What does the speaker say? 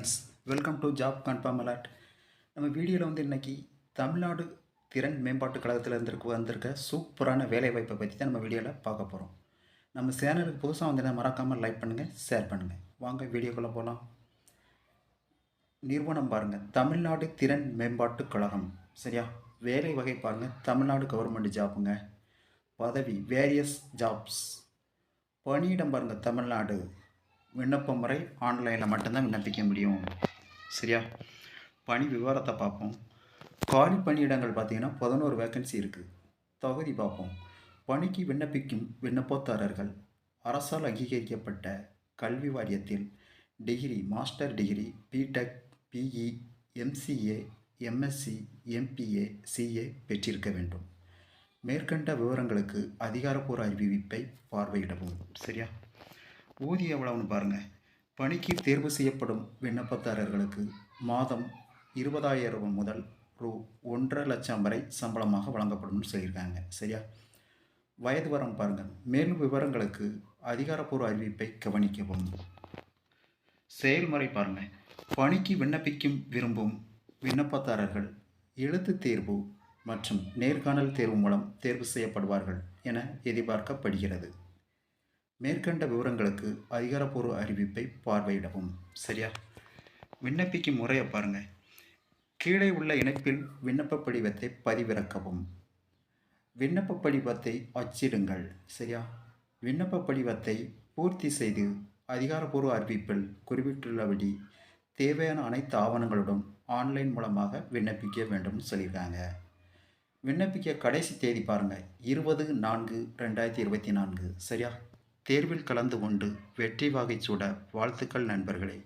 Friends, welcome to job confirm alert. நம்ம வீடியோவில் இன்றைக்கி தமிழ்நாடு திறன் மேம்பாட்டு கழகத்தில் வந்திருக்க சூப்பரான வேலைவாய்ப்பை பற்றி தான் நம்ம வீடியோவில் பார்க்க போகிறோம். நம்ம சேனலுக்கு புதுசாக மறக்காமல் லைக் பண்ணுங்கள், ஷேர் பண்ணுங்கள். வாங்க வீடியோக்குள்ளே போகலாம். நிறுவனம் பாருங்கள், தமிழ்நாடு திறன் மேம்பாட்டு கழகம். சரியா? வேலை வகை பாருங்கள், தமிழ்நாடு கவர்மெண்ட் ஜாப்புங்க. பதவி வேரியஸ் ஜாப்ஸ். பணியிடம் பாருங்கள், தமிழ்நாடு. விண்ணப்ப முறை ஆன்லைனில் மட்டும்தான் விண்ணப்பிக்க முடியும். சரியா? பணி விவரத்தை பார்ப்போம். காலி பணியிடங்கள் பார்த்திங்கன்னா 11 வேக்கன்சி இருக்குது. தொகுதி பார்ப்போம். பணிக்கு விண்ணப்பிக்கும் விண்ணப்பதாரர்கள் அரசால் அங்கீகரிக்கப்பட்ட கல்வி வாரியத்தில் degree, master degree, BTech, BE, MCA, MSc, MBA, CA பெற்றிருக்க வேண்டும். மேற்கண்ட விவரங்களுக்கு அதிகாரப்பூர்வ அறிவிப்பை பார்வையிடவும். சரியா? ஊதியம் எவ்வளவுன்னு பாருங்கள். பணிக்கு தேர்வு செய்யப்படும் விண்ணப்பதாரர்களுக்கு மாதம் 20,000 முதல் ரூ. 1,50,000 வரை சம்பளமாக வழங்கப்படும்னு சொல்லியிருக்காங்க. சரியா? வயது வரம் பாருங்கள். மேலும் விவரங்களுக்கு அதிகாரப்பூர்வ அறிவிப்பை கவனிக்கவும். செயல்முறை பாருங்கள். பணிக்கு விண்ணப்பிக்கும் விரும்பும் விண்ணப்பதாரர்கள் எழுத்து தேர்வு மற்றும் நேர்காணல் தேர்வு மூலம் தேர்வு செய்யப்படுவார்கள் என எதிர்பார்க்கப்படுகிறது. மேற்கண்ட விவரங்களுக்கு அதிகாரப்பூர்வ அறிவிப்பை பார்வையிடவும். சரியா? விண்ணப்பிக்கும் முறையை பாருங்கள். கீழே உள்ள இணைப்பில் விண்ணப்ப படிவத்தை பதிவிறக்கவும். விண்ணப்ப படிவத்தை அச்சிடுங்கள். சரியா? விண்ணப்ப படிவத்தை பூர்த்தி செய்து அதிகாரப்பூர்வ அறிவிப்பில் குறிப்பிட்டுள்ளபடி தேவையான அனைத்து ஆவணங்களுடன் ஆன்லைன் மூலமாக விண்ணப்பிக்க வேண்டும் சொல்லியிருக்காங்க. விண்ணப்பிக்க கடைசி தேதி பாருங்கள், 20/4/2024. சரியா? தேர்வில் கலந்து கொண்டு வெற்றி வாகை சூட வாழ்த்துக்கள் நண்பர்களே.